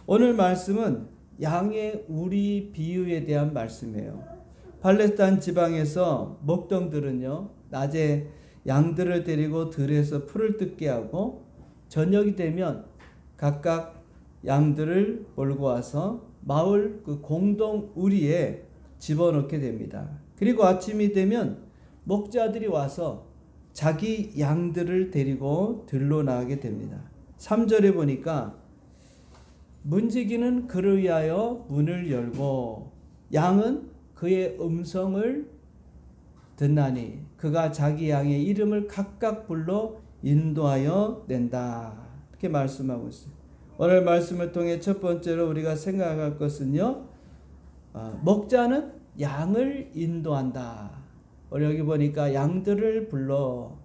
오늘 말씀은 양의 우리 비유에 대한 말씀이에요. 팔레스타인 지방에서 목동들은요, 낮에 양들을 데리고 들에서 풀을 뜯게 하고 저녁이 되면 각각 양들을 몰고 와서 마을 그 공동 우리에 집어넣게 됩니다. 그리고 아침이 되면 목자들이 와서 자기 양들을 데리고 들로 나가게 됩니다. 3절에 보니까 문지기는 그를 위하여 문을 열고 양은 그의 음성을 듣나니 그가 자기 양의 이름을 각각 불러 인도하여 낸다. 이렇게 말씀하고 있어요. 오늘 말씀을 통해 첫 번째로 우리가 생각할 것은요, 목자는 양을 인도한다. 여기 보니까 양들을 불러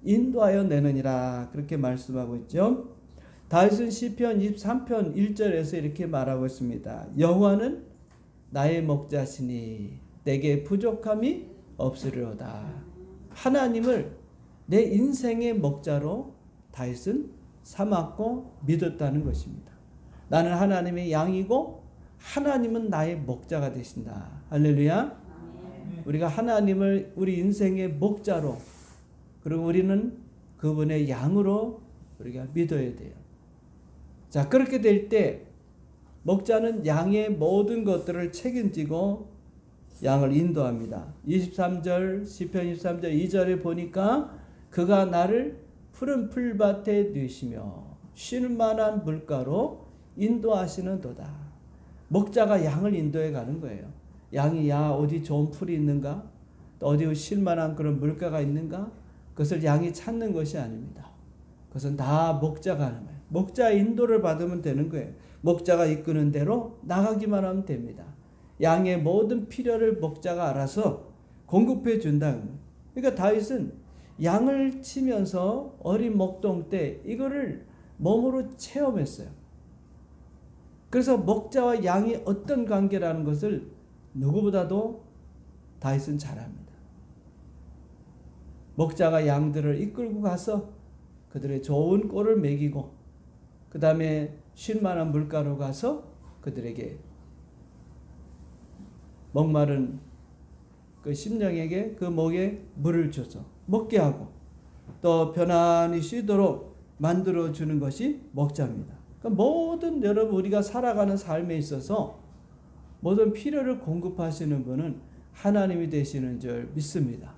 인도하여 내느니라 그렇게 말씀하고 있죠. 다윗은 시편 23편 1절에서 이렇게 말하고 있습니다. 여호와는 나의 목자시니 내게 부족함이 없으리로다. 하나님을 내 인생의 목자로 다윗은 삼았고 믿었다는 것입니다. 나는 하나님의 양이고 하나님은 나의 목자가 되신다. 할렐루야. 우리가 하나님을 우리 인생의 목자로, 그리고 우리는 그분의 양으로 우리가 믿어야 돼요. 자, 그렇게 될 때 목자는 양의 모든 것들을 책임지고 양을 인도합니다. 23절 시편 23절 2절에 보니까 그가 나를 푸른 풀밭에 누시며 쉴 만한 물가로 인도하시는도다. 목자가 양을 인도해 가는 거예요. 양이 어디 좋은 풀이 있는가? 또 어디 쉴 만한 그런 물가가 있는가? 그것을 양이 찾는 것이 아닙니다. 그것은 다 목자가 하는 거예요. 목자의 인도를 받으면 되는 거예요. 목자가 이끄는 대로 나가기만 하면 됩니다. 양의 모든 필요를 목자가 알아서 공급해 준다는 거예요. 그러니까 다윗은 양을 치면서 어린 목동 때 이거를 몸으로 체험했어요. 그래서 목자와 양이 어떤 관계라는 것을 누구보다도 다윗은 잘 압니다. 목자가 양들을 이끌고 가서 그들의 좋은 꼴을 먹이고 그 다음에 쉴 만한 물가로 가서 그들에게 목마른 그 심령에게 그 목에 물을 줘서 먹게 하고 또 편안히 쉬도록 만들어주는 것이 목자입니다. 그러니까 모든 여러분 우리가 살아가는 삶에 있어서 모든 필요를 공급하시는 분은 하나님이 되시는 줄 믿습니다.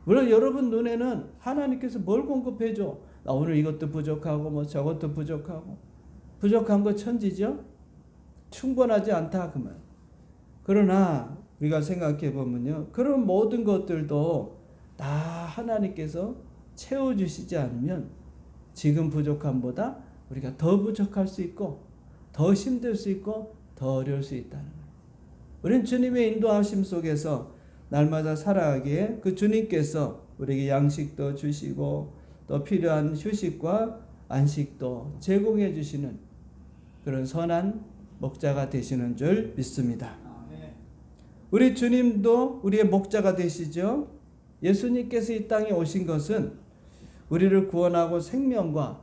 물론 여러분 눈에는 하나님께서 뭘 공급해줘? 나 오늘 이것도 부족하고 뭐 저것도 부족하고 부족한 거 천지죠? 충분하지 않다 그 말. 그러나 우리가 생각해 보면요, 그런 모든 것들도 다 하나님께서 채워주시지 않으면 지금 부족함보다 우리가 더 부족할 수 있고 더 힘들 수 있고 더 어려울 수 있다는 거예요. 우리는 주님의 인도하심 속에서 날마다 살아가기에 그 주님께서 우리에게 양식도 주시고 또 필요한 휴식과 안식도 제공해 주시는 그런 선한 목자가 되시는 줄 믿습니다. 우리 주님도 우리의 목자가 되시죠. 예수님께서 이 땅에 오신 것은 우리를 구원하고 생명과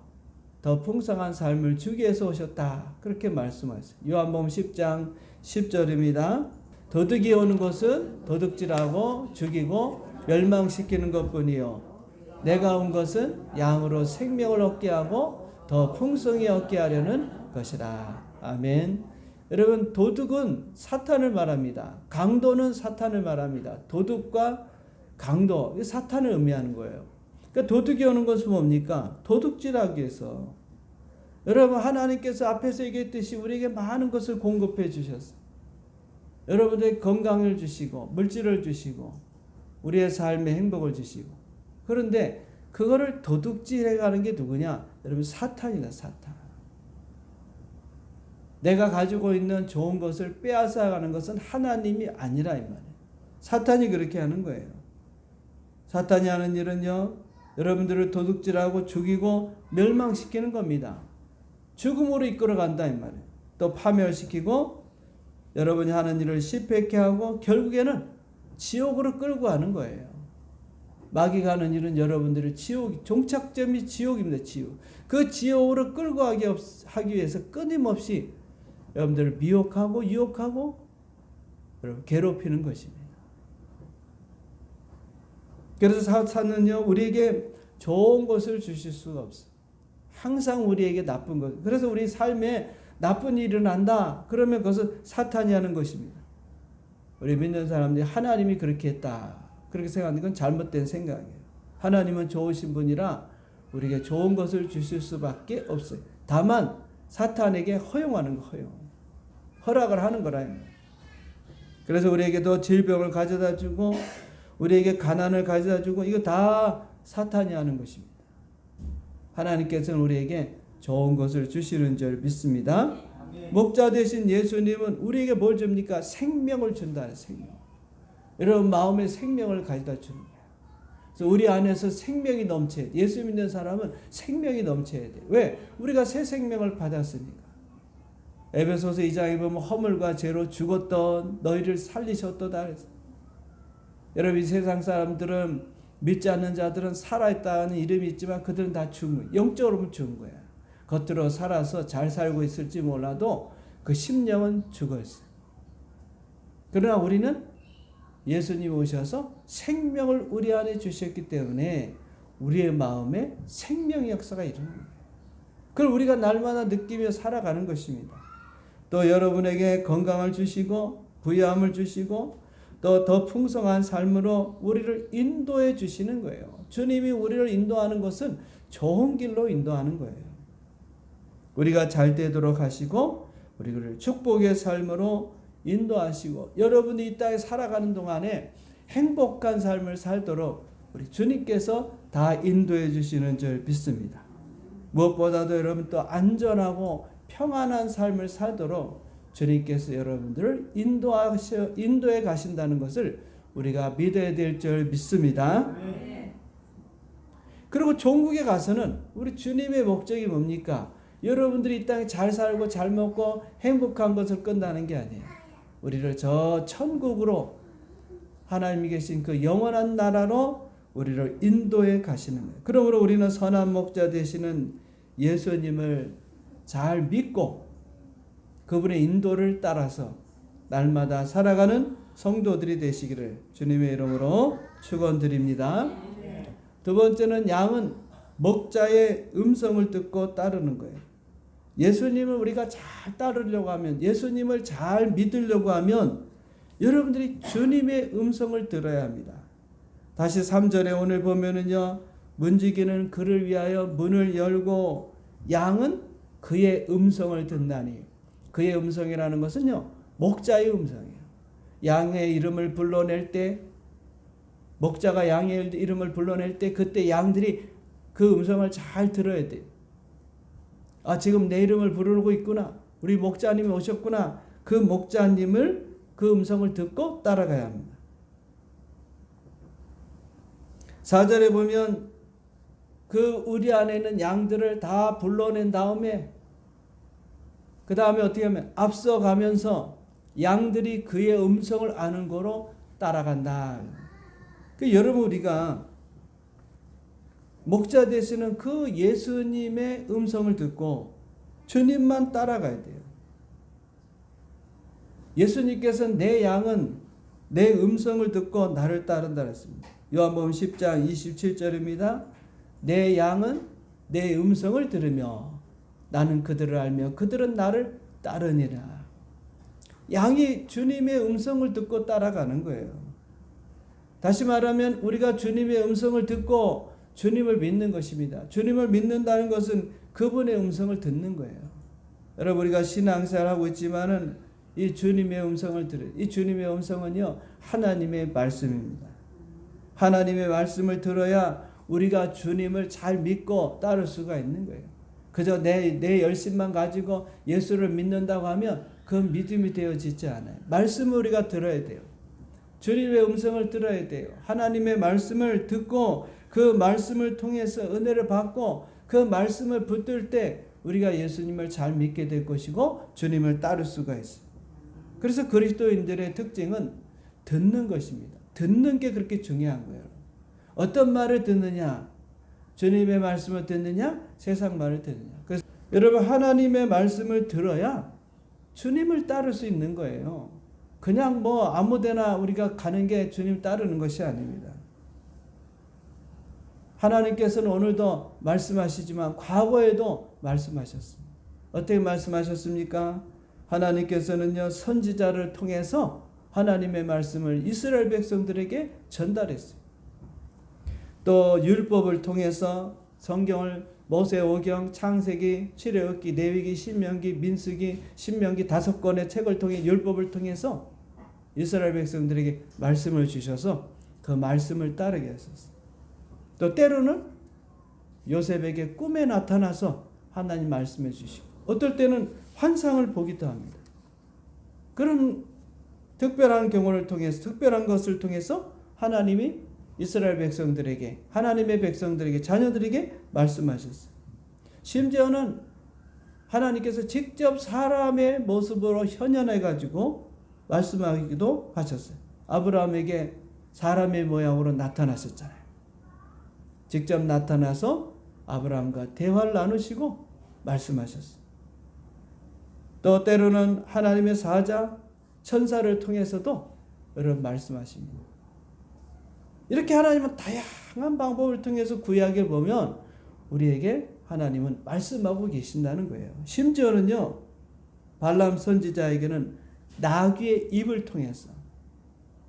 더 풍성한 삶을 주기 위해서 오셨다. 그렇게 말씀하셨어요. 요한복음 10장 10절입니다. 도둑이 오는 것은 도둑질하고 죽이고 멸망시키는 것뿐이요 내가 온 것은 양으로 생명을 얻게 하고 더 풍성히 얻게 하려는 것이라. 아멘. 여러분, 도둑은 사탄을 말합니다. 강도는 사탄을 말합니다. 도둑과 강도, 사탄을 의미하는 거예요. 그러니까 도둑이 오는 것은 뭡니까? 도둑질하기 위해서. 여러분, 하나님께서 앞에서 얘기했듯이 우리에게 많은 것을 공급해 주셨어요. 여러분들에게 건강을 주시고 물질을 주시고 우리의 삶에 행복을 주시고. 그런데 그거를 도둑질해 가는 게 누구냐? 여러분, 사탄이다, 사탄. 내가 가지고 있는 좋은 것을 빼앗아 가는 것은 하나님이 아니라 이 말이에요. 사탄이 그렇게 하는 거예요. 사탄이 하는 일은요, 여러분들을 도둑질하고 죽이고 멸망시키는 겁니다. 죽음으로 이끌어 간다 이 말이에요. 또 파멸시키고 여러분이 하는 일을 실패케 하고 결국에는 지옥으로 끌고 가는 거예요. 마귀가 하는 일은 여러분들의 지옥, 종착점이 지옥입니다. 지옥. 그 지옥으로 끌고 하기 위해서 끊임없이 여러분들을 미혹하고 유혹하고 여러분 괴롭히는 것입니다. 그래서 사탄은요, 우리에게 좋은 것을 주실 수가 없어요. 항상 우리에게 나쁜 것. 그래서 우리 삶에 나쁜 일이 일어난다. 그러면 그것은 사탄이 하는 것입니다. 우리 믿는 사람들이 하나님이 그렇게 했다, 그렇게 생각하는 건 잘못된 생각이에요. 하나님은 좋으신 분이라 우리에게 좋은 것을 주실 수밖에 없어요. 다만 사탄에게 허용하는 거, 허락을 하는 거라. 그래서 우리에게도 질병을 가져다 주고 우리에게 가난을 가져다 주고 이거 다 사탄이 하는 것입니다. 하나님께서는 우리에게 좋은 것을 주시는 줄 믿습니다. 목자 되신 예수님은 우리에게 뭘 줍니까? 생명을 준다. 생명. 여러분 마음에 생명을 가져다 주는 거예요. 그래서 우리 안에서 생명이 넘쳐야 돼. 예수 믿는 사람은 생명이 넘쳐야 돼. 왜? 우리가 새 생명을 받았으니까. 에베소서 2장에 보면 허물과 죄로 죽었던 너희를 살리셨도다. 여러분 이 세상 사람들은, 믿지 않는 자들은 살아있다는 이름이 있지만 그들은 다 죽은 거예요. 영적으로 보면 죽은 거야. 겉으로 살아서 잘 살고 있을지 몰라도 그 심령은 죽었어요. 그러나 우리는 예수님이 오셔서 생명을 우리 안에 주셨기 때문에 우리의 마음에 생명의 역사가 일어나는 거예요. 그걸 우리가 날마다 느끼며 살아가는 것입니다. 또 여러분에게 건강을 주시고 부유함을 주시고 또 더 풍성한 삶으로 우리를 인도해 주시는 거예요. 주님이 우리를 인도하는 것은 좋은 길로 인도하는 거예요. 우리가 잘 되도록 하시고 우리를 축복의 삶으로 인도하시고 여러분이 이 땅에 살아가는 동안에 행복한 삶을 살도록 우리 주님께서 다 인도해 주시는 줄 믿습니다. 무엇보다도 여러분 또 안전하고 평안한 삶을 살도록 주님께서 여러분들을 인도해 가신다는 것을 우리가 믿어야 될 줄 믿습니다. 그리고 종국에 가서는 우리 주님의 목적이 뭡니까? 여러분들이 이 땅에 잘 살고 잘 먹고 행복한 것을 끝나는 게 아니에요. 우리를 저 천국으로, 하나님이 계신 그 영원한 나라로 우리를 인도해 가시는 거예요. 그러므로 우리는 선한 목자 되시는 예수님을 잘 믿고 그분의 인도를 따라서 날마다 살아가는 성도들이 되시기를 주님의 이름으로 축원드립니다. 두 번째는 양은 목자의 음성을 듣고 따르는 거예요. 예수님을 우리가 잘 따르려고 하면, 예수님을 잘 믿으려고 하면 여러분들이 주님의 음성을 들어야 합니다. 다시 3절에 오늘 보면은요, 문지기는 그를 위하여 문을 열고 양은 그의 음성을 듣나니. 그의 음성이라는 것은요, 목자의 음성이에요. 양의 이름을 불러낼 때, 목자가 양의 이름을 불러낼 때 그때 양들이 그 음성을 잘 들어야 돼요. 아, 지금 내 이름을 부르고 있구나. 우리 목자님이 오셨구나. 그 목자님을, 그 음성을 듣고 따라가야 합니다. 4절에 보면 그 우리 안에 있는 양들을 다 불러낸 다음에 그 다음에 어떻게 하면 앞서가면서 양들이 그의 음성을 아는 거로 따라간다. 여러분 우리가 목자 되시는 그 예수님의 음성을 듣고 주님만 따라가야 돼요. 예수님께서는 내 양은 내 음성을 듣고 나를 따른다 했습니다. 요한복음 10장 27절입니다. 내 양은 내 음성을 들으며 나는 그들을 알며 그들은 나를 따르니라. 양이 주님의 음성을 듣고 따라가는 거예요. 다시 말하면 우리가 주님의 음성을 듣고 주님을 믿는 것입니다. 주님을 믿는다는 것은 그분의 음성을 듣는 거예요. 여러분 우리가 신앙생활을 하고 있지만은 이 주님의 음성을 들어요. 이 주님의 음성은요, 하나님의 말씀입니다. 하나님의 말씀을 들어야 우리가 주님을 잘 믿고 따를 수가 있는 거예요. 그저 내 열심만 가지고 예수를 믿는다고 하면 그 믿음이 되어지지 않아요. 말씀을 우리가 들어야 돼요. 주님의 음성을 들어야 돼요. 하나님의 말씀을 듣고 그 말씀을 통해서 은혜를 받고 그 말씀을 붙들 때 우리가 예수님을 잘 믿게 될 것이고 주님을 따를 수가 있어요. 그래서 그리스도인들의 특징은 듣는 것입니다. 듣는 게 그렇게 중요한 거예요. 어떤 말을 듣느냐? 주님의 말씀을 듣느냐? 세상 말을 듣느냐? 그래서 여러분 하나님의 말씀을 들어야 주님을 따를 수 있는 거예요. 그냥 뭐 아무데나 우리가 가는 게 주님 따르는 것이 아닙니다. 하나님께서는 오늘도 말씀하시지만 과거에도 말씀하셨습니다. 어떻게 말씀하셨습니까? 하나님께서는요 선지자를 통해서 하나님의 말씀을 이스라엘 백성들에게 전달했어요. 또 율법을 통해서 성경을 모세오경, 창세기, 출애굽기, 레위기, 신명기, 민수기, 신명기 5권의 책을 통해 율법을 통해서 이스라엘 백성들에게 말씀을 주셔서 그 말씀을 따르게 하셨어요. 또 때로는 요셉에게 꿈에 나타나서 하나님 말씀해 주시고 어떨 때는 환상을 보기도 합니다. 그런 특별한 경우를 통해서 특별한 것을 통해서 하나님이 이스라엘 백성들에게 하나님의 백성들에게 자녀들에게 말씀하셨어요. 심지어는 하나님께서 직접 사람의 모습으로 현현해 가지고 말씀하기도 하셨어요. 아브라함에게 사람의 모양으로 나타나셨잖아요. 직접 나타나서 아브라함과 대화를 나누시고 말씀하셨어요. 또 때로는 하나님의 사자 천사를 통해서도 여러분 말씀하십니다. 이렇게 하나님은 다양한 방법을 통해서 구약을 보면 우리에게 하나님은 말씀하고 계신다는 거예요. 심지어는요 발람 선지자에게는 나귀의 입을 통해서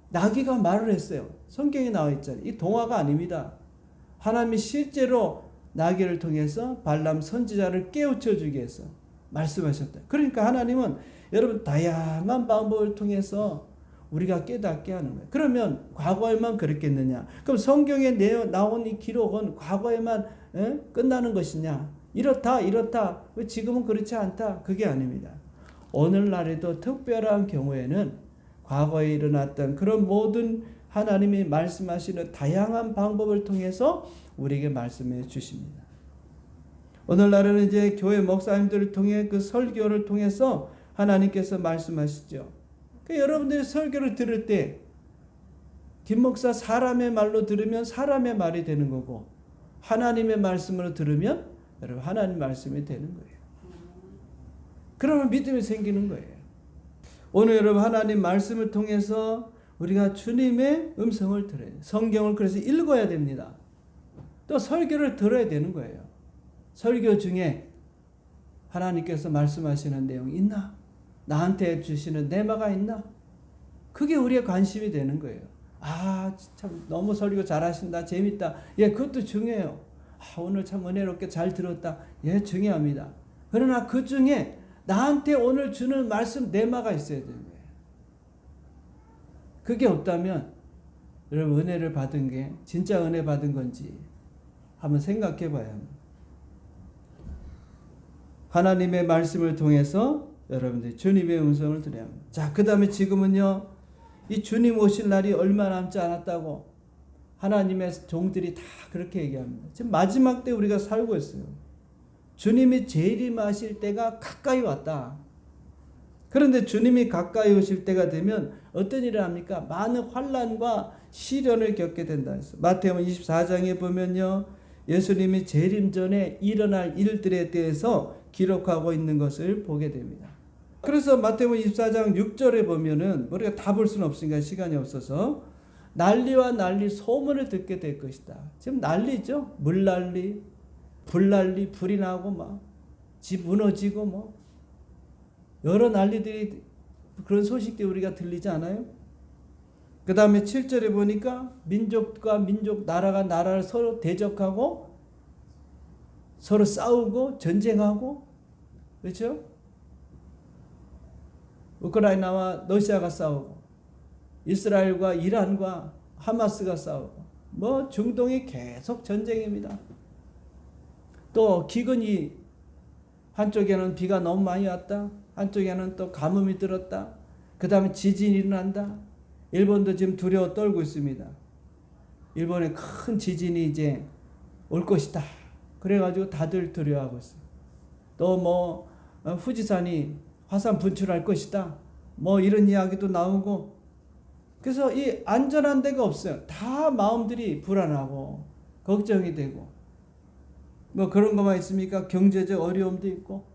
나귀가 말을 했어요. 성경에 나와 있잖아요. 이 동화가 아닙니다. 하나님이 실제로 나귀를 통해서 발람 선지자를 깨우쳐 주기 위해서 말씀하셨다. 그러니까 하나님은 여러분 다양한 방법을 통해서 우리가 깨닫게 하는 거예요. 그러면 과거에만 그랬겠느냐? 그럼 성경에 나온 이 기록은 과거에만 끝나는 것이냐? 이렇다 왜 지금은 그렇지 않다? 그게 아닙니다. 오늘날에도 특별한 경우에는 과거에 일어났던 그런 모든 하나님이 말씀하시는 다양한 방법을 통해서 우리에게 말씀해 주십니다. 오늘날에는 이제 교회 목사님들을 통해 그 설교를 통해서 하나님께서 말씀하시죠. 여러분들이 설교를 들을 때 김 목사 사람의 말로 들으면 사람의 말이 되는 거고 하나님의 말씀으로 들으면 여러분 하나님 말씀이 되는 거예요. 그러면 믿음이 생기는 거예요. 오늘 여러분 하나님 말씀을 통해서 우리가 주님의 음성을 들어야 돼요. 성경을 그래서 읽어야 됩니다. 또 설교를 들어야 되는 거예요. 설교 중에 하나님께서 말씀하시는 내용이 있나? 나한테 주시는 내마가 있나? 그게 우리의 관심이 되는 거예요. 아, 참 너무 설교 잘하신다. 재밌다. 예, 그것도 중요해요. 아, 오늘 참 은혜롭게 잘 들었다. 예, 중요합니다. 그러나 그 중에 나한테 오늘 주는 말씀 내마가 있어야 되는 거예요. 그게 없다면 여러분 은혜를 받은 게 진짜 은혜 받은 건지 한번 생각해 봐야 합니다. 하나님의 말씀을 통해서 여러분들 주님의 음성을 들어야 합니다. 자, 그 다음에 지금은요 이 주님 오실 날이 얼마 남지 않았다고 하나님의 종들이 다 그렇게 얘기합니다. 지금 마지막 때 우리가 살고 있어요. 주님이 재림하실 때가 가까이 왔다. 그런데 주님이 가까이 오실 때가 되면 어떤 일을 합니까? 많은 환난과 시련을 겪게 된다 했어요. 마태복음 24장에 보면요 예수님이 재림 전에 일어날 일들에 대해서 기록하고 있는 것을 보게 됩니다. 그래서 마태복음 24장 6절에 보면은 우리가 다 볼 수는 없으니까 시간이 없어서 난리와 난리 소문을 듣게 될 것이다. 지금 난리죠. 물난리, 불난리, 불이 나고 막 집 무너지고 뭐 여러 난리들이 그런 소식들이 우리가 들리지 않아요? 그 다음에 7절에 보니까 민족과 민족, 나라가 나라를 서로 대적하고 서로 싸우고 전쟁하고 그렇죠? 우크라이나와 러시아가 싸우고 이스라엘과 이란과 하마스가 싸우고 뭐 중동이 계속 전쟁입니다. 또 기근이 한쪽에는 비가 너무 많이 왔다. 한쪽에는 또 가뭄이 들었다. 그 다음에 지진이 일어난다. 일본도 지금 두려워 떨고 있습니다. 일본에 큰 지진이 이제 올 것이다. 그래가지고 다들 두려워하고 있어요. 또 뭐 후지산이 화산 분출할 것이다. 뭐 이런 이야기도 나오고 그래서 이 안전한 데가 없어요. 다 마음들이 불안하고 걱정이 되고 뭐 그런 것만 있습니까? 경제적 어려움도 있고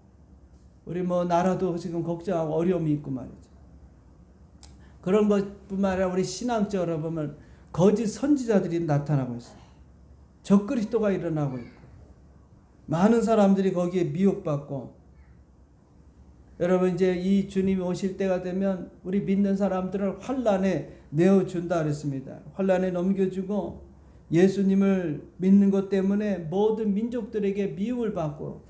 우리 뭐 나라도 지금 걱정하고 어려움이 있고 말이죠. 그런 것뿐만 아니라 우리 신앙적으로 보면 거짓 선지자들이 나타나고 있어요. 적그리스도가 일어나고 있고 많은 사람들이 거기에 미혹받고 여러분 이제 이 주님이 오실 때가 되면 우리 믿는 사람들을 환난에 내어준다 그랬습니다. 환난에 넘겨주고 예수님을 믿는 것 때문에 모든 민족들에게 미움을 받고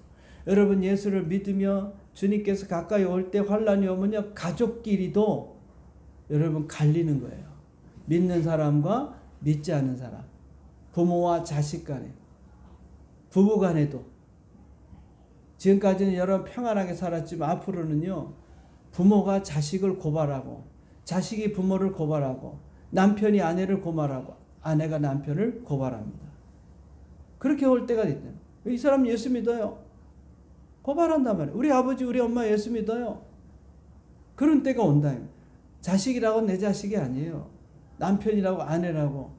여러분 예수를 믿으며 주님께서 가까이 올 때 환난이 오면요 가족끼리도 여러분 갈리는 거예요. 믿는 사람과 믿지 않는 사람, 부모와 자식 간에, 부부 간에도. 지금까지는 여러분 평안하게 살았지만 앞으로는요 부모가 자식을 고발하고 자식이 부모를 고발하고 남편이 아내를 고발하고 아내가 남편을 고발합니다. 그렇게 올 때가 있다. 이 사람 예수 믿어요. 고발한단 말이에요. 우리 아버지 우리 엄마 예수 믿어요. 그런 때가 온다. 자식이라고 내 자식이 아니에요. 남편이라고 아내라고.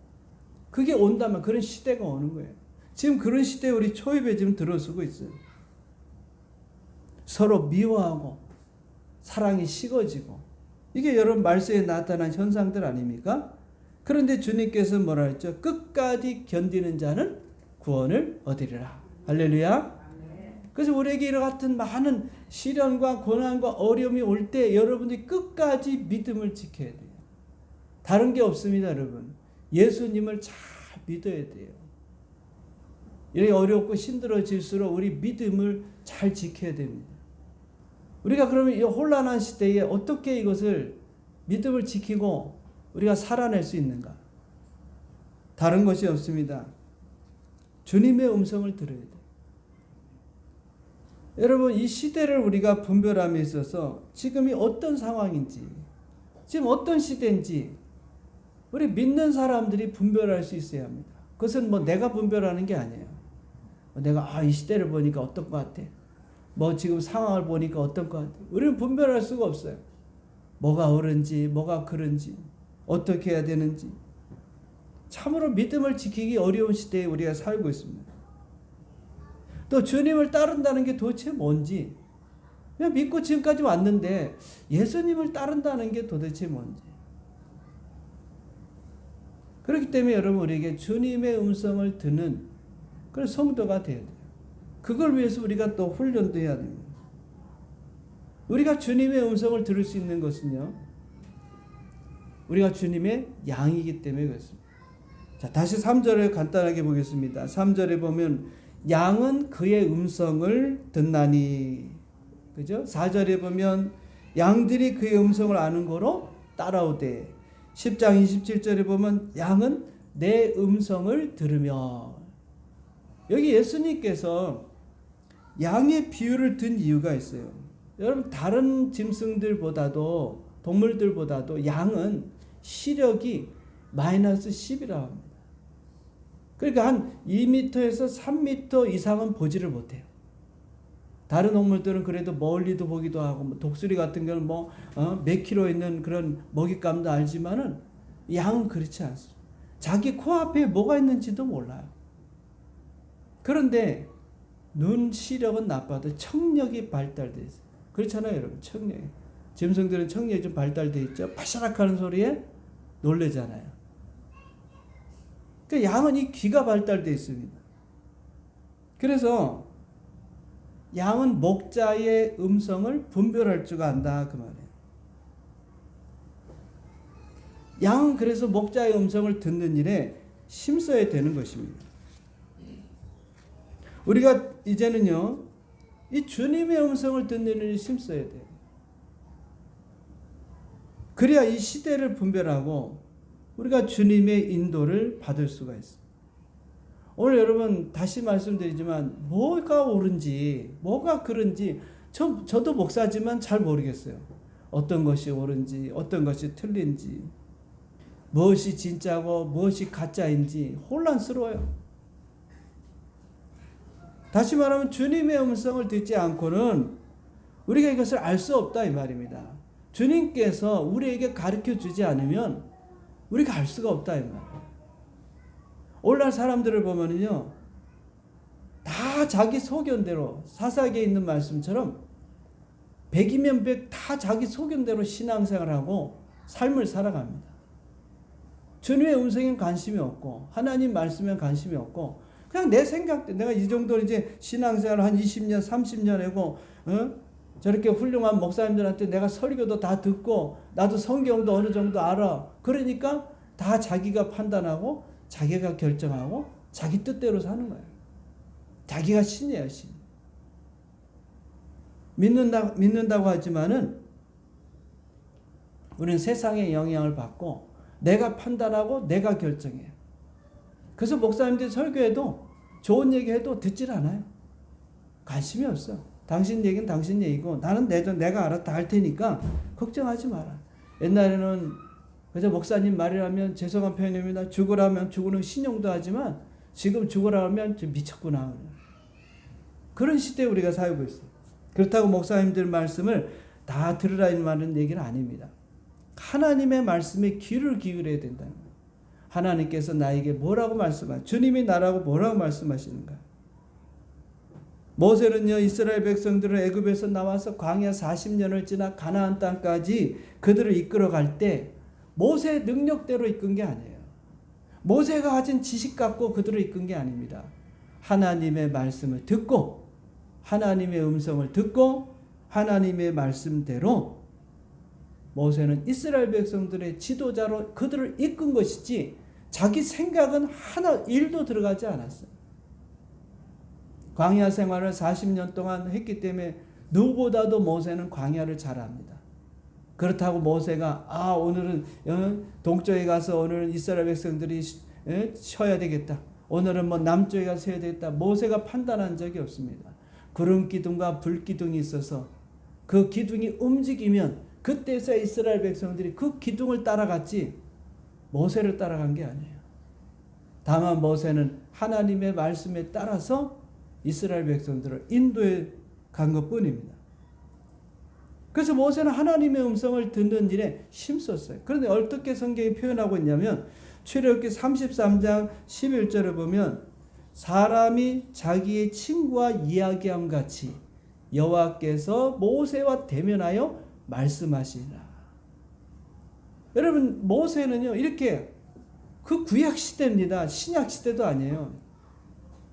그게 온다면 그런 시대가 오는 거예요. 지금 그런 시대에 우리 초입에 지금 들어서고 있어요. 서로 미워하고 사랑이 식어지고 이게 여러분 말세에 나타난 현상들 아닙니까? 그런데 주님께서 뭐라 했죠? 끝까지 견디는 자는 구원을 얻으리라. 할렐루야. 그래서 우리에게 이와 같은 많은 시련과 고난과 어려움이 올 때 여러분들이 끝까지 믿음을 지켜야 돼요. 다른 게 없습니다, 여러분. 예수님을 잘 믿어야 돼요. 이렇게 어렵고 힘들어질수록 우리 믿음을 잘 지켜야 됩니다. 우리가 그러면 이 혼란한 시대에 어떻게 이것을 믿음을 지키고 우리가 살아낼 수 있는가? 다른 것이 없습니다. 주님의 음성을 들어야 돼요. 여러분 이 시대를 우리가 분별함에 있어서 지금이 어떤 상황인지 지금 어떤 시대인지 우리 믿는 사람들이 분별할 수 있어야 합니다. 그것은 뭐 내가 분별하는 게 아니에요. 내가 이 시대를 보니까 어떤 것 같아. 뭐 지금 상황을 보니까 어떤 것 같아. 우리는 분별할 수가 없어요. 뭐가 옳은지 뭐가 그른지 어떻게 해야 되는지. 참으로 믿음을 지키기 어려운 시대에 우리가 살고 있습니다. 또 주님을 따른다는 게 도대체 뭔지 그냥 믿고 지금까지 왔는데 예수님을 따른다는 게 도대체 뭔지. 그렇기 때문에 여러분 우리에게 주님의 음성을 듣는 그런 성도가 되어야 돼요. 그걸 위해서 우리가 또 훈련도 해야 됩니다. 우리가 주님의 음성을 들을 수 있는 것은요 우리가 주님의 양이기 때문에 그렇습니다. 자, 다시 3절을 간단하게 보겠습니다. 3절에 보면 양은 그의 음성을 듣나니. 그죠? 4절에 보면 양들이 그의 음성을 아는 거로 따라오되. 10장 27절에 보면 양은 내 음성을 들으며. 여기 예수님께서 양의 비유를 든 이유가 있어요. 여러분 다른 짐승들보다도 동물들보다도 양은 시력이 마이너스 10이라고 합니다. 그러니까 한 2m에서 3m 이상은 보지를 못해요. 다른 동물들은 그래도 멀리도 보기도 하고 뭐 독수리 같은 경우는 몇 킬로 있는 그런 먹잇감도 알지만은 양은 그렇지 않습니다. 자기 코앞에 뭐가 있는지도 몰라요. 그런데 눈 시력은 나빠도 청력이 발달되어 있어요. 그렇잖아요, 여러분. 청력이. 짐승들은 청력이 좀 발달되어 있죠. 파샤락 하는 소리에 놀래잖아요. 그러니까 양은 이 귀가 발달되어 있습니다. 그래서 양은 목자의 음성을 분별할 줄 안다 그 말이에요. 양은 그래서 목자의 음성을 듣는 일에 힘써야 되는 것입니다. 우리가 이제는요 이 주님의 음성을 듣는 일에 힘써야 돼요. 그래야 이 시대를 분별하고 우리가 주님의 인도를 받을 수가 있어요. 오늘 여러분 다시 말씀드리지만 뭐가 옳은지 뭐가 그른지 저도 목사지만 잘 모르겠어요. 어떤 것이 옳은지 어떤 것이 틀린지 무엇이 진짜고 무엇이 가짜인지 혼란스러워요. 다시 말하면 주님의 음성을 듣지 않고는 우리가 이것을 알 수 없다 이 말입니다. 주님께서 우리에게 가르쳐 주지 않으면 우리가 알 수가 없다 이 말이에요. 오늘날 사람들을 보면은요, 다 자기 소견대로, 사사기에 있는 말씀처럼 100이면 100 다 자기 소견대로 신앙생활하고 삶을 살아갑니다. 주님의 음성엔 관심이 없고 하나님 말씀엔 관심이 없고 그냥 내 생각대로, 내가 이 정도 이제 신앙생활 한 20년 30년 하고 저렇게 훌륭한 목사님들한테 내가 설교도 다 듣고 나도 성경도 어느 정도 알아. 그러니까 다 자기가 판단하고 자기가 결정하고 자기 뜻대로 사는 거예요. 자기가 신이에요, 신. 믿는다고 하지만은 우리는 세상의 영향을 받고 내가 판단하고 내가 결정해요. 그래서 목사님들이 설교해도 좋은 얘기해도 듣질 않아요. 관심이 없어. 당신 얘기는 당신 얘기고 나는 내가 알아서 다 할 테니까 걱정하지 마라. 옛날에는 그저 목사님 말이라면 죄송한 표현입니다. 죽으라면 죽으는 신용도 하지만 지금 죽으라면 좀 미쳤구나. 그런 시대에 우리가 살고 있어요. 그렇다고 목사님들 말씀을 다 들으라는 얘기는 아닙니다. 하나님의 말씀에 귀를 기울여야 된다는 거예요. 하나님께서 나에게 뭐라고 주님이 나라고 뭐라고 말씀하시는가. 모세는요, 이스라엘 백성들을 애굽에서 나와서 광야 40년을 지나 가나안 땅까지 그들을 이끌어 갈 때 모세의 능력대로 이끈 게 아니에요. 모세가 가진 지식 갖고 그들을 이끈 게 아닙니다. 하나님의 말씀을 듣고 하나님의 음성을 듣고 하나님의 말씀대로 모세는 이스라엘 백성들의 지도자로 그들을 이끈 것이지 자기 생각은 하나 1도 들어가지 않았어요. 광야 생활을 40년 동안 했기 때문에 누구보다도 모세는 광야를 잘 압니다. 그렇다고 모세가 오늘은 동쪽에 가서 오늘은 이스라엘 백성들이 쉬어야 되겠다. 오늘은 뭐 남쪽에 가서 쉬어야 되겠다. 모세가 판단한 적이 없습니다. 구름 기둥과 불 기둥이 있어서 그 기둥이 움직이면 그때서 이스라엘 백성들이 그 기둥을 따라갔지 모세를 따라간 게 아니에요. 다만 모세는 하나님의 말씀에 따라서 이스라엘 백성들을 인도해 간 것뿐입니다. 그래서 모세는 하나님의 음성을 듣는 일에 힘썼어요. 그런데 어떻게 성경이 표현하고 있냐면 출애굽기 33장 11절을 보면 사람이 자기의 친구와 이야기함 같이 여호와께서 모세와 대면하여 말씀하시니라. 여러분 모세는요 이렇게 그 구약 시대입니다. 신약 시대도 아니에요.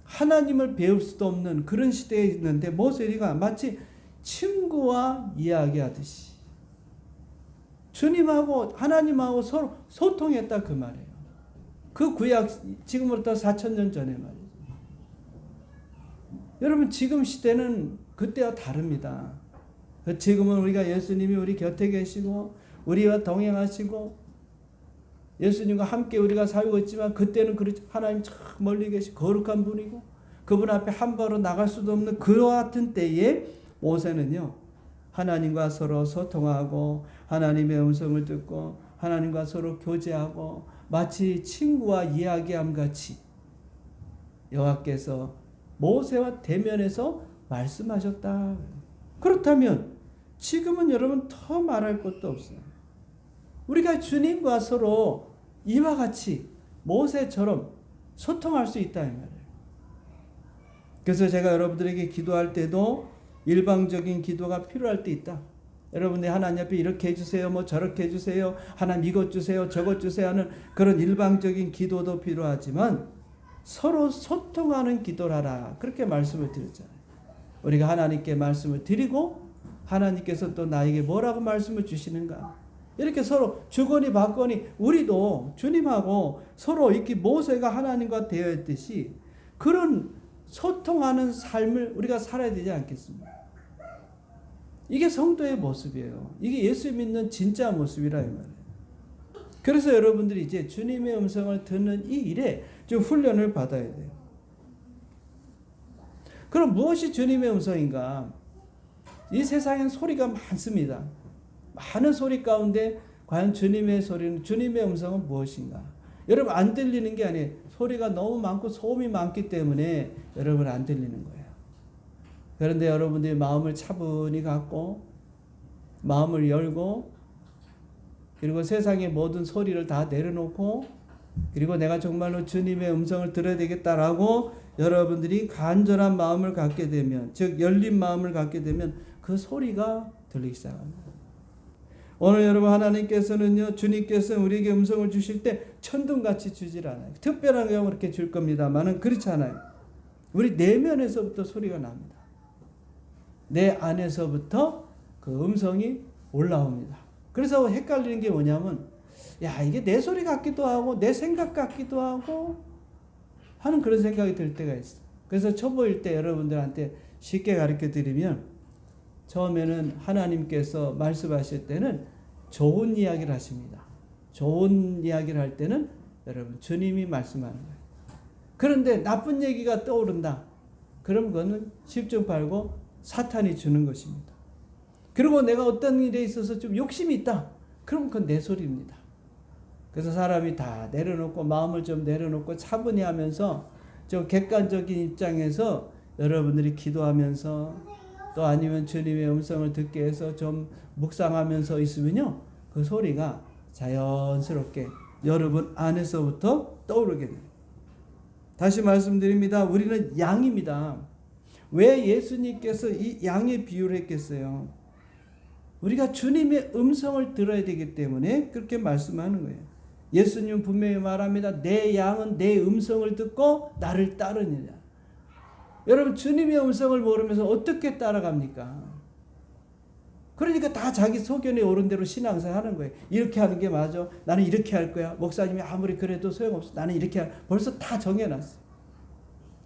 하나님을 배울 수도 없는 그런 시대에 있는데 모세가 마치 친구와 이야기하듯이 주님하고 하나님하고 서로 소통했다 그 말이에요. 그 구약 지금으로부터 4,000년 전에 말이에요. 여러분 지금 시대는 그때와 다릅니다. 지금은 우리가 예수님이 우리 곁에 계시고 우리와 동행하시고 예수님과 함께 우리가 살고 있지만 그때는 하나님 참 멀리 계시고 거룩한 분이고 그분 앞에 한 발로 나갈 수도 없는 그와 같은 때에 모세는요 하나님과 서로 소통하고 하나님의 음성을 듣고 하나님과 서로 교제하고 마치 친구와 이야기함 같이 여호와께서 모세와 대면해서 말씀하셨다. 그렇다면 지금은 여러분 더 말할 것도 없어요. 우리가 주님과 서로 이와 같이 모세처럼 소통할 수 있다 이 말이에요. 그래서 제가 여러분들에게 기도할 때도 일방적인 기도가 필요할 때 있다. 여러분이 하나님 앞에 이렇게 해주세요, 뭐 저렇게 해주세요, 하나님 이것 주세요, 저것 주세요 하는 그런 일방적인 기도도 필요하지만 서로 소통하는 기도를 하라. 그렇게 말씀을 드렸잖아요. 우리가 하나님께 말씀을 드리고 하나님께서 또 나에게 뭐라고 말씀을 주시는가. 이렇게 서로 주거니 받거니 우리도 주님하고 서로 이렇게 모세가 하나님과 되어 있듯이 그런 소통하는 삶을 우리가 살아야 되지 않겠습니까? 이게 성도의 모습이에요. 이게 예수 믿는 진짜 모습이라 이 말이에요. 그래서 여러분들이 이제 주님의 음성을 듣는 이 일에 좀 훈련을 받아야 돼요. 그럼 무엇이 주님의 음성인가? 이 세상엔 소리가 많습니다. 많은 소리 가운데 과연 주님의 소리는, 주님의 음성은 무엇인가? 여러분 안 들리는 게 아니에요. 소리가 너무 많고 소음이 많기 때문에 여러분 안 들리는 거예요. 그런데 여러분들이 마음을 차분히 갖고 마음을 열고 그리고 세상의 모든 소리를 다 내려놓고 그리고 내가 정말로 주님의 음성을 들어야 되겠다라고 여러분들이 간절한 마음을 갖게 되면, 즉 열린 마음을 갖게 되면 그 소리가 들리기 시작합니다. 오늘 여러분, 하나님께서는요, 주님께서 우리에게 음성을 주실 때 천둥같이 주질 않아요. 특별한 경우 그렇게 줄 겁니다만은 그렇지 않아요. 우리 내면에서부터 소리가 납니다. 내 안에서부터 그 음성이 올라옵니다. 그래서 헷갈리는 게 뭐냐면, 야, 이게 내 소리 같기도 하고 내 생각 같기도 하고 하는 그런 생각이 들 때가 있어요. 그래서 초보일 때 여러분들한테 쉽게 가르쳐 드리면, 처음에는 하나님께서 말씀하실 때는 좋은 이야기를 하십니다. 좋은 이야기를 할 때는 여러분 주님이 말씀하는 거예요. 그런데 나쁜 얘기가 떠오른다. 그럼 그거는 10중 8구 사탄이 주는 것입니다. 그리고 내가 어떤 일에 있어서 좀 욕심이 있다. 그럼 그건 내 소리입니다. 그래서 사람이 다 내려놓고 마음을 좀 내려놓고 차분히 하면서 좀 객관적인 입장에서 여러분들이 기도하면서 또 아니면 주님의 음성을 듣게 해서 좀 묵상하면서 있으면요, 그 소리가 자연스럽게 여러분 안에서부터 떠오르게 됩니다. 다시 말씀드립니다. 우리는 양입니다. 왜 예수님께서 이 양의 비유를 했겠어요? 우리가 주님의 음성을 들어야 되기 때문에 그렇게 말씀하는 거예요. 예수님은 분명히 말합니다. 내 양은 내 음성을 듣고 나를 따르느냐. 여러분, 주님의 음성을 모르면서 어떻게 따라갑니까? 그러니까 다 자기 소견에 오른 대로 신앙생활 하는 거예요. 이렇게 하는 게 맞아. 나는 이렇게 할 거야. 목사님이 아무리 그래도 소용없어. 나는 이렇게 벌써 다 정해놨어.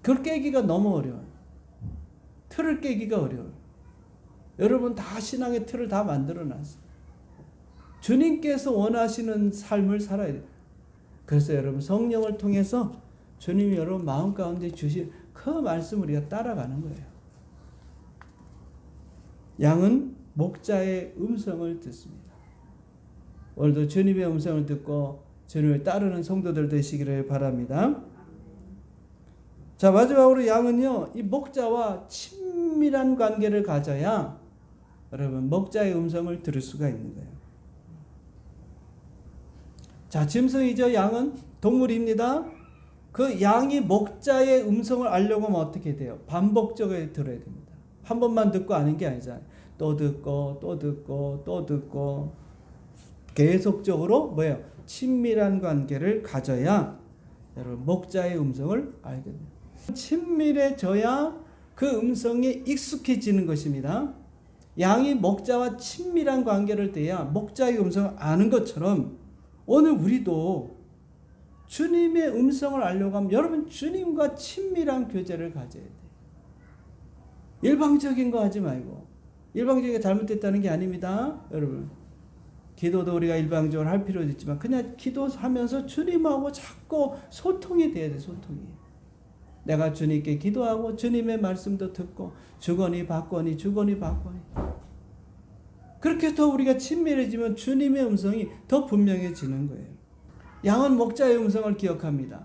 그걸 깨기가 너무 어려워요. 틀을 깨기가 어려워요. 여러분 다 신앙의 틀을 다 만들어놨어요. 주님께서 원하시는 삶을 살아야 돼요. 그래서 여러분 성령을 통해서 주님이 여러분 마음 가운데 주신 그 말씀을 우리가 따라가는 거예요. 양은 목자의 음성을 듣습니다. 오늘도 주님의 음성을 듣고 주님을 따르는 성도들 되시기를 바랍니다. 자, 마지막으로 양은요, 이 목자와 친밀한 관계를 가져야 여러분 목자의 음성을 들을 수가 있는 거예요. 자, 짐승이죠. 양은 동물입니다. 그 양이 목자의 음성을 알려고 하면 어떻게 돼요? 반복적으로 들어야 됩니다. 한 번만 듣고 아는 게 아니잖아요. 또 듣고 또 듣고 또 듣고 계속적으로 뭐예요? 친밀한 관계를 가져야 여러분 목자의 음성을 알게 됩니다. 친밀해져야 그 음성에 익숙해지는 것입니다. 양이 목자와 친밀한 관계를 떼야 목자의 음성을 아는 것처럼 오늘 우리도 주님의 음성을 알려고 하면 여러분 주님과 친밀한 교제를 가져야 돼요. 일방적인 거 하지 말고. 일방적이게 잘못됐다는 게 아닙니다. 여러분 기도도 우리가 일방적으로 할 필요도 있지만 그냥 기도하면서 주님하고 자꾸 소통이 돼야 돼. 소통이. 내가 주님께 기도하고 주님의 말씀도 듣고 주거니 받거니 주거니 받거니 그렇게 더 우리가 친밀해지면 주님의 음성이 더 분명해지는 거예요. 양은 목자의 음성을 기억합니다.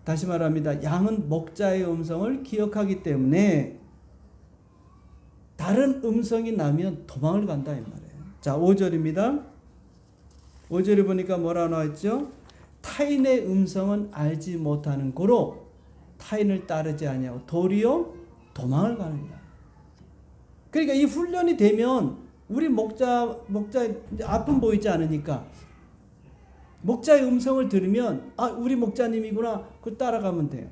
다시 말합니다. 양은 목자의 음성을 기억하기 때문에 다른 음성이 나면 도망을 간다 이 말이에요. 자, 5절입니다. 5절에 보니까 뭐라 나왔죠? 타인의 음성은 알지 못하는 고로 타인을 따르지 아니하고 도리어 도망을 가느니라. 그러니까 이 훈련이 되면 우리 목자 아픔 보이지 않으니까 목자의 음성을 들으면 아, 우리 목자님이구나. 그 따라가면 돼요.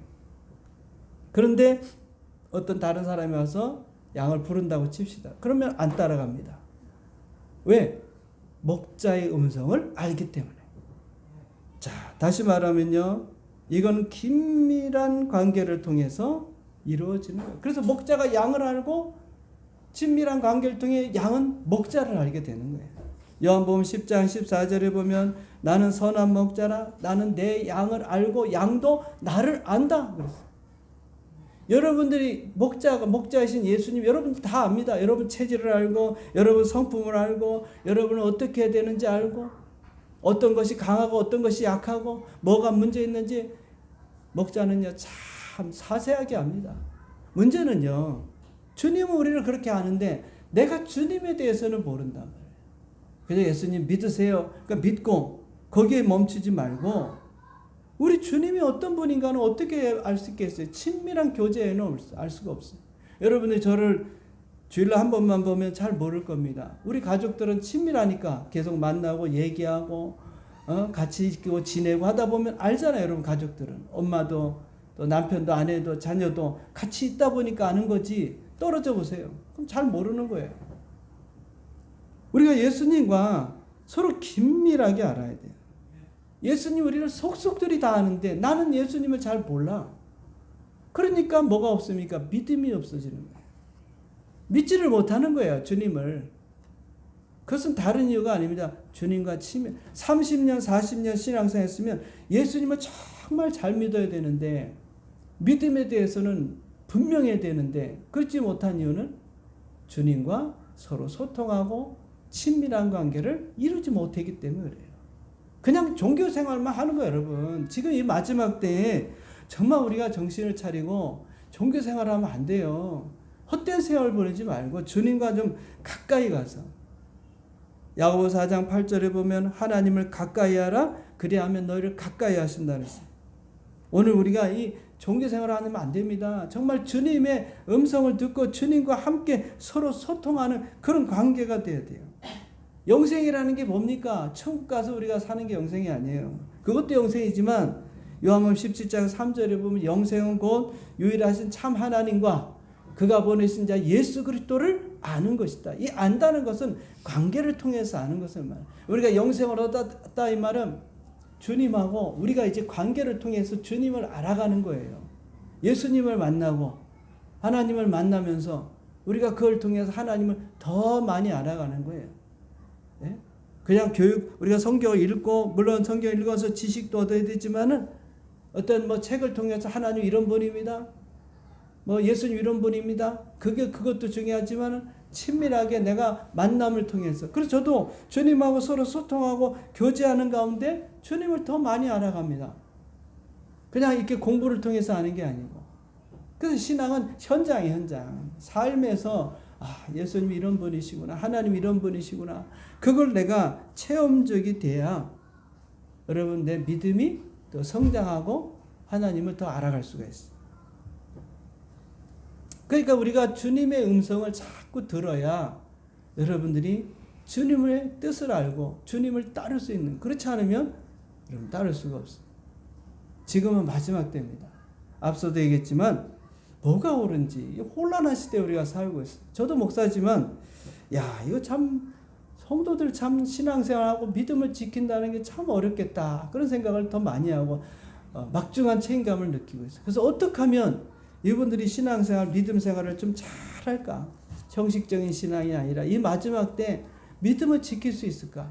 그런데 어떤 다른 사람이 와서 양을 부른다고 칩시다. 그러면 안 따라갑니다. 왜? 목자의 음성을 알기 때문에. 자, 다시 말하면요. 이건 긴밀한 관계를 통해서 이루어지는 거예요. 그래서 목자가 양을 알고 친밀한 관계를 통해 양은 목자를 알게 되는 거예요. 요한복음 10장 14절에 보면 나는 선한 목자라 나는 내 양을 알고 양도 나를 안다. 그랬어요. 여러분들이 목자이신 예수님 여러분들 다 압니다. 여러분 체질을 알고 여러분 성품을 알고 여러분은 어떻게 해야 되는지 알고 어떤 것이 강하고 어떤 것이 약하고 뭐가 문제 있는지 목자는요 참 자세하게 압니다. 문제는요 주님은 우리를 그렇게 아는데 내가 주님에 대해서는 모른단 말이에요. 그냥 예수님 믿으세요. 그러니까 믿고 거기에 멈추지 말고 우리 주님이 어떤 분인가는 어떻게 알 수 있겠어요? 친밀한 교제에는 알 수가 없어요. 여러분이 저를 주일날 한 번만 보면 잘 모를 겁니다. 우리 가족들은 친밀하니까 계속 만나고 얘기하고 같이 있고 지내고 하다 보면 알잖아요. 여러분 가족들은 엄마도 또 남편도 아내도 자녀도 같이 있다 보니까 아는 거지. 떨어져 보세요. 그럼 잘 모르는 거예요. 우리가 예수님과 서로 긴밀하게 알아야 돼요. 예수님 우리를 속속들이 다 아는데 나는 예수님을 잘 몰라. 그러니까 뭐가 없습니까? 믿음이 없어지는 거예요. 믿지를 못하는 거예요. 주님을. 그것은 다른 이유가 아닙니다. 주님과 친밀. 30년 40년 신앙생활 했으면 예수님을 정말 잘 믿어야 되는데 믿음에 대해서는 분명해야 되는데 그렇지 못한 이유는 주님과 서로 소통하고 친밀한 관계를 이루지 못했기 때문에 그래요. 그냥 종교 생활만 하는 거예요, 여러분. 지금 이 마지막 때에 정말 우리가 정신을 차리고 종교 생활하면 안 돼요. 헛된 세월 보내지 말고 주님과 좀 가까이 가서 야고보서 4장 8절에 보면 하나님을 가까이 하라 그리하면 너희를 가까이 하신다 그랬어요. 오늘 우리가 이 종교 생활을 하면 안 됩니다. 정말 주님의 음성을 듣고 주님과 함께 서로 소통하는 그런 관계가 돼야 돼요. 영생이라는 게 뭡니까? 천국 가서 우리가 사는 게 영생이 아니에요. 그것도 영생이지만 요한복음 17장 3절에 보면 영생은 곧 유일하신 참 하나님과 그가 보내신 자 예수 그리스도를 아는 것이다. 이 안다는 것은 관계를 통해서 아는 것을 말해요. 우리가 영생을 얻었다 이 말은 주님하고 우리가 이제 관계를 통해서 주님을 알아가는 거예요. 예수님을 만나고 하나님을 만나면서 우리가 그걸 통해서 하나님을 더 많이 알아가는 거예요. 네? 그냥 교육, 우리가 성경을 읽고 물론 성경 읽어서 지식도 얻어야 되지만은 어떤 뭐 책을 통해서 하나님 이런 분입니다. 뭐 예수님 이런 분입니다. 그것도 중요하지만은 친밀하게 내가 만남을 통해서. 그래서 저도 주님하고 서로 소통하고 교제하는 가운데 주님을 더 많이 알아갑니다. 그냥 이렇게 공부를 통해서 아는 게 아니고. 그래서 신앙은 현장이에요, 현장. 삶에서 예수님이 이런 분이시구나. 하나님 이런 분이시구나. 그걸 내가 체험적이 돼야 여러분 내 믿음이 더 성장하고 하나님을 더 알아갈 수가 있어요. 그러니까 우리가 주님의 음성을 자꾸 들어야 여러분들이 주님의 뜻을 알고 주님을 따를 수 있는, 그렇지 않으면 여러분 따를 수가 없어요. 지금은 마지막 때입니다. 앞서도 얘기했지만 뭐가 옳은지 혼란한 시대에 우리가 살고 있어요. 저도 목사지만 이거 참 성도들 참 신앙생활하고 믿음을 지킨다는 게 참 어렵겠다. 그런 생각을 더 많이 하고 막중한 책임감을 느끼고 있어요. 그래서 어떻게 하면 이분들이 신앙생활, 믿음생활을 좀 잘할까? 형식적인 신앙이 아니라 이 마지막 때 믿음을 지킬 수 있을까?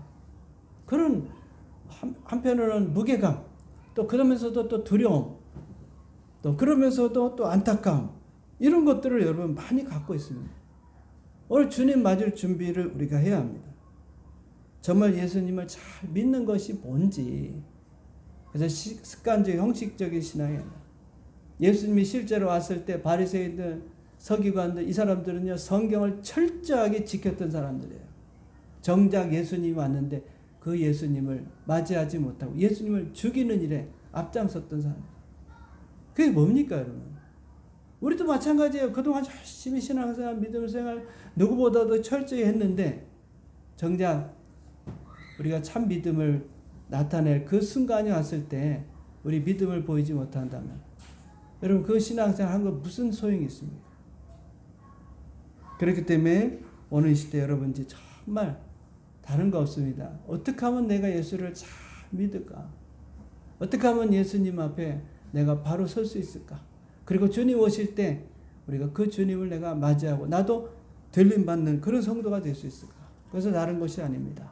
그런 한편으로는 무게감, 또 그러면서도 또 두려움, 또 그러면서도 또 안타까움, 이런 것들을 여러분 많이 갖고 있습니다. 오늘 주님 맞을 준비를 우리가 해야 합니다. 정말 예수님을 잘 믿는 것이 뭔지. 그래서 습관적, 형식적인 신앙이 아니라 예수님이 실제로 왔을 때 바리새인들, 서기관들, 이 사람들은요 성경을 철저하게 지켰던 사람들이에요. 정작 예수님이 왔는데 그 예수님을 맞이하지 못하고 예수님을 죽이는 일에 앞장섰던 사람. 그게 뭡니까 여러분? 우리도 마찬가지예요. 그동안 열심히 신앙생활, 믿음생활 누구보다도 철저히 했는데 정작 우리가 참 믿음을 나타낼 그 순간이 왔을 때 우리 믿음을 보이지 못한다면 여러분 그 신앙생활 한 거 무슨 소용이 있습니까? 그렇기 때문에 오늘 시대 여러분 이제 정말 다른 거 없습니다. 어떻게 하면 내가 예수를 잘 믿을까? 어떻게 하면 예수님 앞에 내가 바로 설 수 있을까? 그리고 주님 오실 때 우리가 그 주님을 내가 맞이하고 나도 들림받는 그런 성도가 될 수 있을까? 그래서 다른 것이 아닙니다.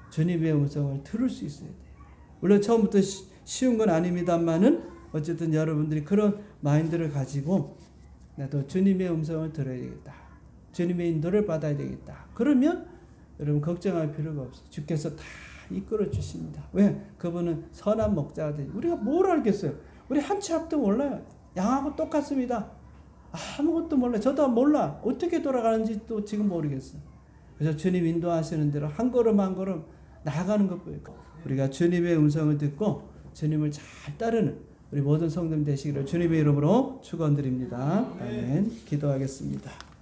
주님의 음성을 들을 수 있어야 돼요. 물론 처음부터 쉬운 건 아닙니다만은 어쨌든 여러분들이 그런 마인드를 가지고 나도 주님의 음성을 들어야 되겠다. 주님의 인도를 받아야 되겠다. 그러면 여러분 걱정할 필요가 없어요. 주께서 다 이끌어 주십니다. 왜? 그분은 선한 목자가 되죠. 우리가 뭘 알겠어요? 우리 한 치 앞도 몰라요. 양하고 똑같습니다. 아무것도 몰라요. 저도 몰라. 어떻게 돌아가는지 또 지금 모르겠어요. 그래서 주님 인도하시는 대로 한 걸음 한 걸음 나아가는 것뿐이에요. 우리가 주님의 음성을 듣고 주님을 잘 따르는 우리 모든 성도님 되시기를 주님의 이름으로 축원드립니다. 아멘. 기도하겠습니다.